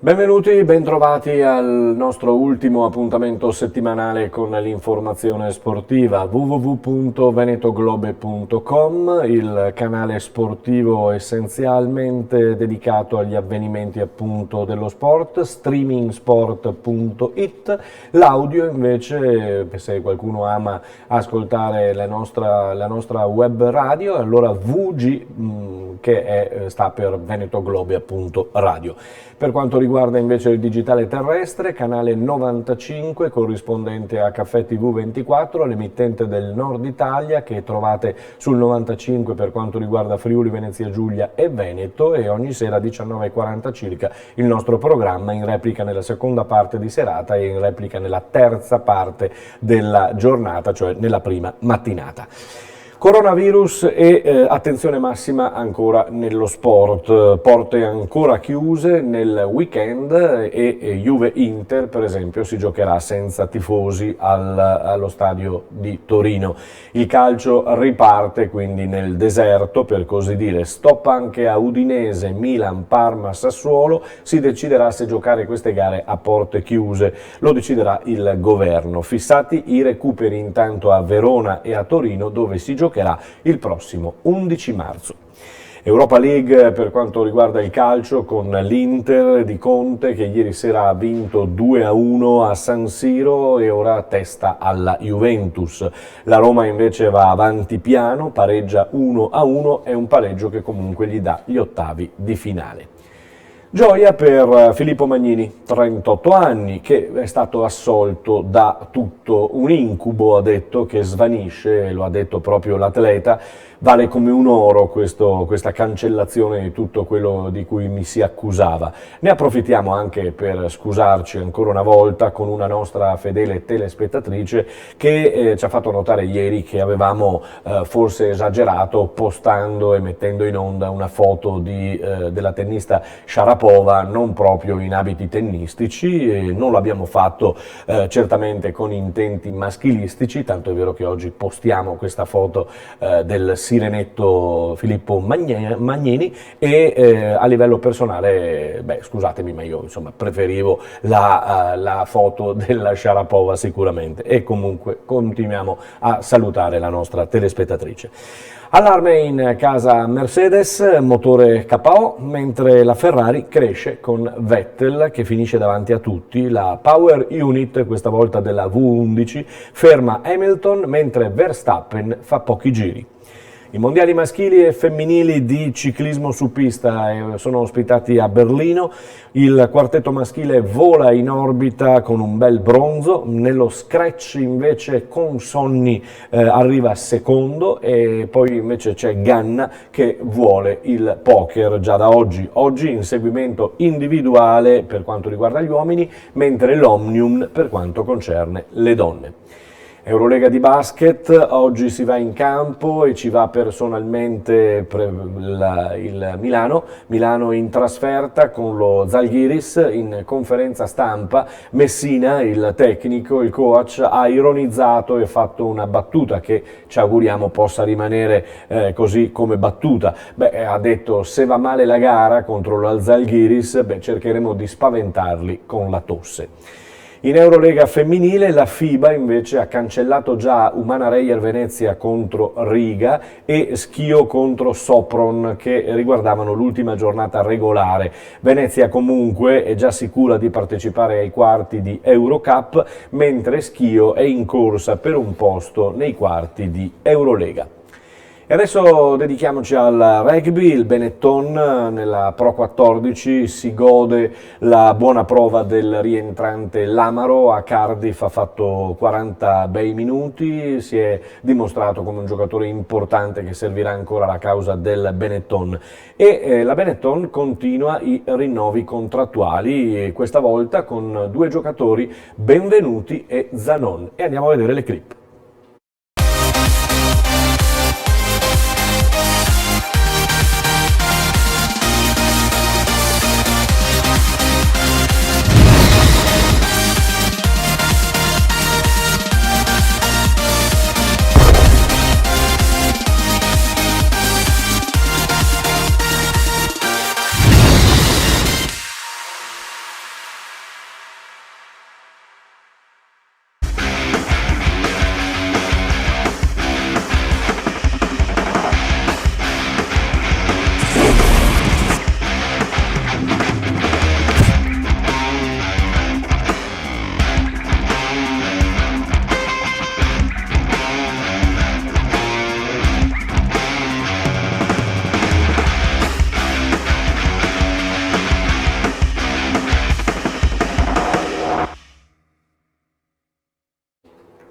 Benvenuti, bentrovati al nostro ultimo appuntamento settimanale con l'informazione sportiva www.venetoglobe.com, il canale sportivo essenzialmente dedicato agli avvenimenti appunto dello sport, streamingsport.it, l'audio invece, se qualcuno ama ascoltare la nostra web radio, allora VG sta per Veneto Globe appunto radio. Per quanto riguarda invece il digitale terrestre, canale 95 corrispondente a Caffè TV 24, l'emittente del Nord Italia che trovate sul 95 per quanto riguarda Friuli, Venezia Giulia e Veneto, e ogni sera 19:40 circa il nostro programma in replica nella seconda parte di serata e in replica nella terza parte della giornata, cioè nella prima mattinata. Coronavirus e attenzione massima ancora nello sport, porte ancora chiuse nel weekend e Juve-Inter per esempio si giocherà senza tifosi allo stadio di Torino. Il calcio riparte quindi nel deserto, per così dire, stop anche a Udinese, Milan, Parma, Sassuolo, si deciderà se giocare queste gare a porte chiuse, lo deciderà il governo. Fissati i recuperi intanto a Verona e a Torino dove si giocherà il prossimo 11 marzo. Europa League per quanto riguarda il calcio con l'Inter di Conte che ieri sera ha vinto 2-1 a San Siro e ora testa alla Juventus. La Roma invece va avanti piano, pareggia 1-1, è un pareggio che comunque gli dà gli ottavi di finale. Gioia per Filippo Magnini, 38 anni, che è stato assolto da tutto un incubo, ha detto, che svanisce, lo ha detto proprio l'atleta. Vale come un oro questa cancellazione di tutto quello di cui mi si accusava. Ne approfittiamo anche per scusarci ancora una volta con una nostra fedele telespettatrice che ci ha fatto notare ieri che avevamo forse esagerato postando e mettendo in onda una foto della tennista Sharapova non proprio in abiti tennistici, e non l'abbiamo fatto certamente con intenti maschilistici, tanto è vero che oggi postiamo questa foto del sirenetto Filippo Magnini e a livello personale, scusatemi, ma io insomma preferivo la foto della Sharapova sicuramente, e comunque continuiamo a salutare la nostra telespettatrice. Allarme in casa Mercedes, motore KO, mentre la Ferrari cresce con Vettel che finisce davanti a tutti. La Power Unit, questa volta della V11, ferma Hamilton mentre Verstappen fa pochi giri. I mondiali maschili e femminili di ciclismo su pista sono ospitati a Berlino, il quartetto maschile vola in orbita con un bel bronzo, nello scratch invece Consonni arriva secondo e poi invece c'è Ganna che vuole il poker già da oggi inseguimento individuale per quanto riguarda gli uomini, mentre l'Omnium per quanto concerne le donne. Eurolega di basket, oggi si va in campo e ci va personalmente il Milano in trasferta con lo Zalgiris. In conferenza stampa Messina, il tecnico, il coach, ha ironizzato e fatto una battuta che ci auguriamo possa rimanere così come battuta. Ha detto: se va male la gara contro lo Zalgiris, cercheremo di spaventarli con la tosse. In Eurolega femminile la FIBA invece ha cancellato già Umana Reyer Venezia contro Riga e Schio contro Sopron che riguardavano l'ultima giornata regolare. Venezia comunque è già sicura di partecipare ai quarti di Eurocup, mentre Schio è in corsa per un posto nei quarti di Eurolega. E adesso dedichiamoci al rugby. Il Benetton nella Pro 14 si gode la buona prova del rientrante Lamaro. A Cardiff ha fatto 40 bei minuti, si è dimostrato come un giocatore importante che servirà ancora alla causa del Benetton. E la Benetton continua i rinnovi contrattuali, questa volta con due giocatori, Benvenuti e Zanon. E andiamo a vedere le clip.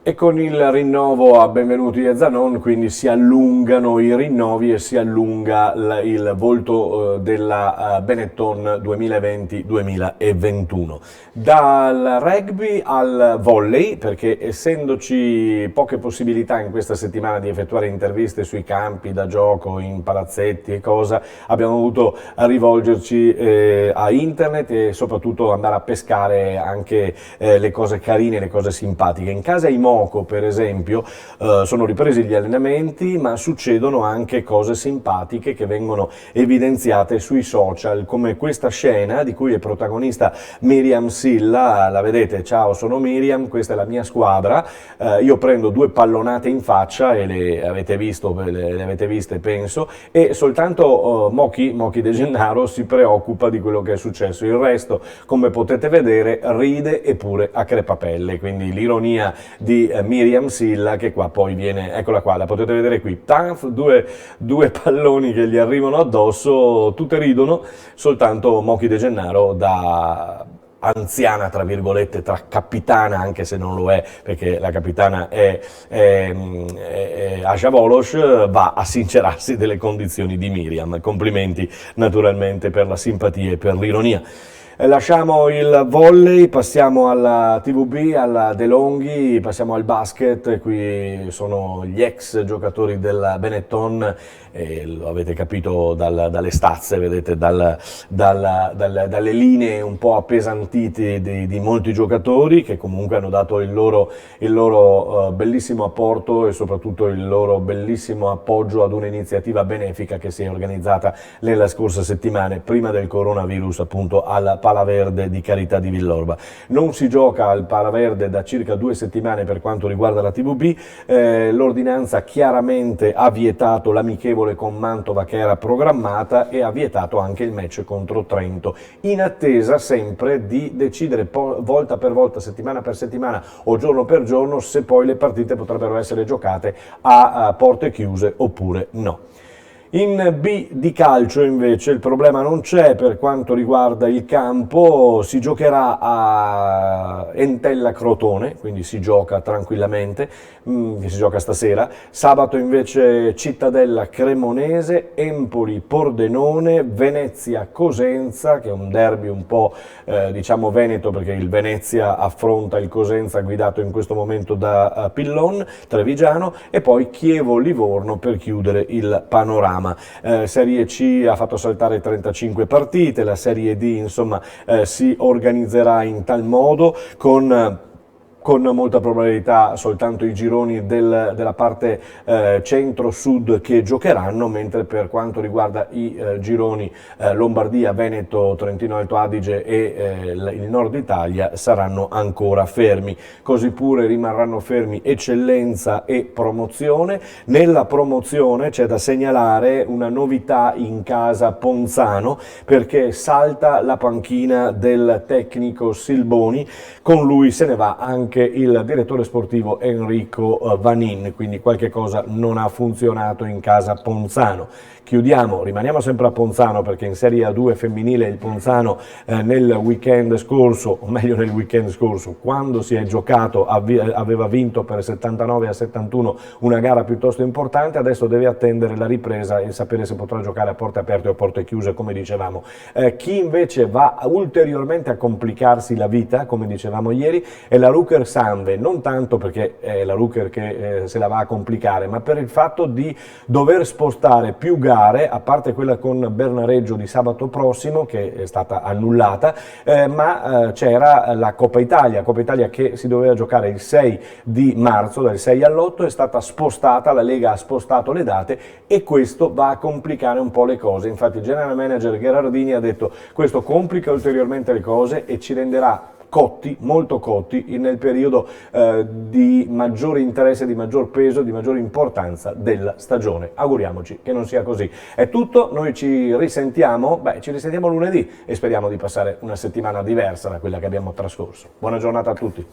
E con il rinnovo a Benvenuti a Zanon, quindi si allungano i rinnovi e si allunga il volto della Benetton 2020-2021. Dal rugby al volley, perché essendoci poche possibilità in questa settimana di effettuare interviste sui campi da gioco, in palazzetti e cosa, abbiamo dovuto rivolgerci a internet e soprattutto andare a pescare anche le cose carine, le cose simpatiche. In casa Imoco, per esempio, sono ripresi gli allenamenti, ma succedono anche cose simpatiche che vengono evidenziate sui social, come questa scena di cui è protagonista Miriam Silla. La vedete? Ciao, sono Miriam, questa è la mia squadra, io prendo 2 pallonate in faccia e le avete viste penso, e soltanto Mochi De Gennaro si preoccupa di quello che è successo. Il resto, come potete vedere, ride eppure a crepapelle, quindi l'ironia di Miriam Silla, che qua poi viene, eccola qua, la potete vedere qui, tanf, due palloni che gli arrivano addosso, tutte ridono, soltanto Mochi De Gennaro, da anziana tra virgolette, tra capitana, anche se non lo è perché la capitana è Asha Volos, va a sincerarsi delle condizioni di Miriam. Complimenti naturalmente per la simpatia e per l'ironia. Lasciamo il volley, passiamo alla TVB, alla De Longhi, passiamo al basket. Qui sono gli ex giocatori del Benetton, lo avete capito dalle stazze, vedete, dalle linee un po' appesantite di molti giocatori che comunque hanno dato il loro bellissimo apporto e soprattutto il loro bellissimo appoggio ad un'iniziativa benefica che si è organizzata nella scorsa settimana, prima del coronavirus, appunto al Palaverde di Carità di Villorba. Non si gioca al Palaverde da circa 2 settimane per quanto riguarda la TVB, l'ordinanza chiaramente ha vietato l'amichevole con Mantova che era programmata e ha vietato anche il match contro Trento, in attesa sempre di decidere volta per volta, settimana per settimana o giorno per giorno se poi le partite potrebbero essere giocate a porte chiuse oppure no. In B di calcio invece il problema non c'è per quanto riguarda il campo, si giocherà a Entella Crotone, quindi si gioca tranquillamente, si gioca stasera. Sabato invece Cittadella Cremonese, Empoli Pordenone, Venezia Cosenza, che è un derby un po' diciamo veneto, perché il Venezia affronta il Cosenza guidato in questo momento da Pillon Trevigiano, e poi Chievo Livorno per chiudere il panorama. Serie C ha fatto saltare 35 partite, la Serie D insomma si organizzerà in tal modo con molta probabilità soltanto i gironi della parte centro-sud che giocheranno, mentre per quanto riguarda i gironi Lombardia, Veneto, Trentino Alto Adige e il nord Italia saranno ancora fermi. Così pure rimarranno fermi Eccellenza e Promozione. Nella Promozione c'è da segnalare una novità in casa Ponzano, perché salta la panchina del tecnico Silboni, con lui se ne va anche il direttore sportivo Enrico Vanin, quindi qualche cosa non ha funzionato in casa Ponzano. Rimaniamo sempre a Ponzano, perché in Serie A2 femminile il Ponzano nel weekend scorso, o meglio nel weekend scorso, quando si è giocato aveva vinto per 79-71 una gara piuttosto importante. Adesso deve attendere la ripresa e sapere se potrà giocare a porte aperte o a porte chiuse, come dicevamo. Chi invece va ulteriormente a complicarsi la vita, come dicevamo ieri, è la Ruker Sanve, non tanto perché è la Ruker che se la va a complicare, ma per il fatto di dover spostare più gare, a parte quella con Bernareggio di sabato prossimo che è stata annullata, ma c'era la Coppa Italia che si doveva giocare il 6 di marzo, dal 6 all'8, è stata spostata, la Lega ha spostato le date e questo va a complicare un po' le cose. Infatti il general manager Gherardini ha detto: questo complica ulteriormente le cose e ci renderà molto cotti nel periodo di maggiore interesse, di maggior peso, di maggiore importanza della stagione. Auguriamoci che non sia così. È tutto, noi ci risentiamo lunedì e speriamo di passare una settimana diversa da quella che abbiamo trascorso. Buona giornata a tutti.